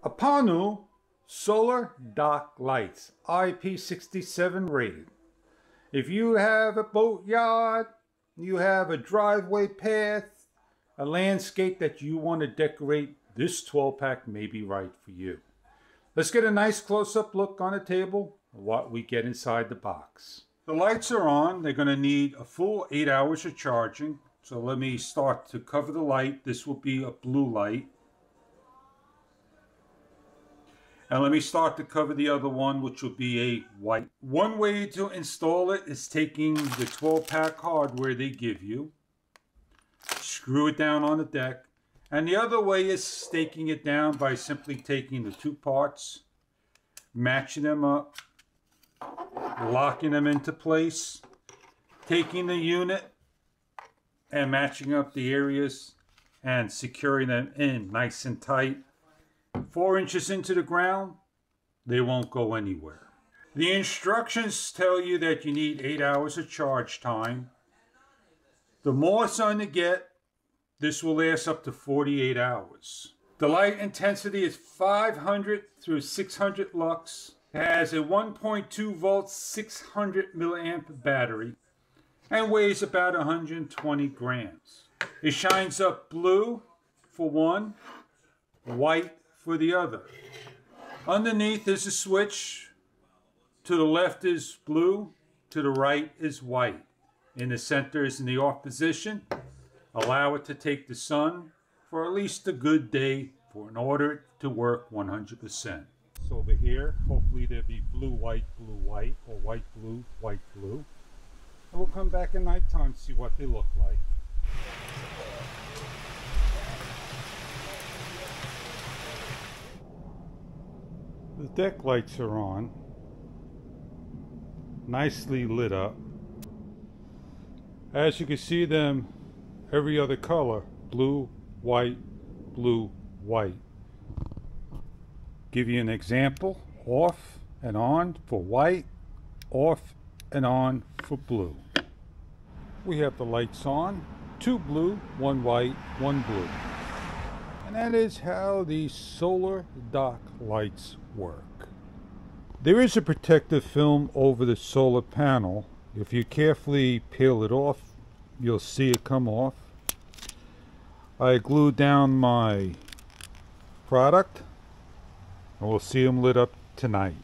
APONUO solar dock lights, IP67 rated. If you have a boatyard, you have a driveway path, a landscape that you want to decorate, this 12-pack may be right for you. Let's get a nice close-up look on the table of what we get inside the box. The lights are on. They're going to need a full 8 hours of charging. So let me start to cover the light. This will be a blue light. And let me start to cover the other one, which will be a white. One way to install it is taking the 12-pack hardware they give you, screw it down on the deck. And the other way is staking it down by simply taking the two parts, matching them up, locking them into place, taking the unit and matching up the areas and securing them in nice and tight. 4 inches into the ground, they won't go anywhere. The instructions tell you that you need 8 hours of charge time. The more sun you get, this will last up to 48 hours. The light intensity is 500 through 600 lux. It has a 1.2 volt 600 milliamp battery and weighs about 120 grams. It shines up blue for one, white for the other. Underneath is a switch. To the left is blue, to the right is white. In the center is in the off position. Allow it to take the sun for at least a good day in order to work 100%. So over here, hopefully there'll be blue, white, or white, blue, white, blue. And we'll come back at nighttime to see what they look like. The deck lights are on, nicely lit up. As you can see them, every other color, blue, white, white. Give you an example, off and on for white, off and on for blue. We have the lights on, 2 blue, 1 white, 1 blue. And that is how these solar dock lights work. There is a protective film over the solar panel. If you carefully peel it off, you'll see it come off. I glued down my product and we'll see them lit up tonight.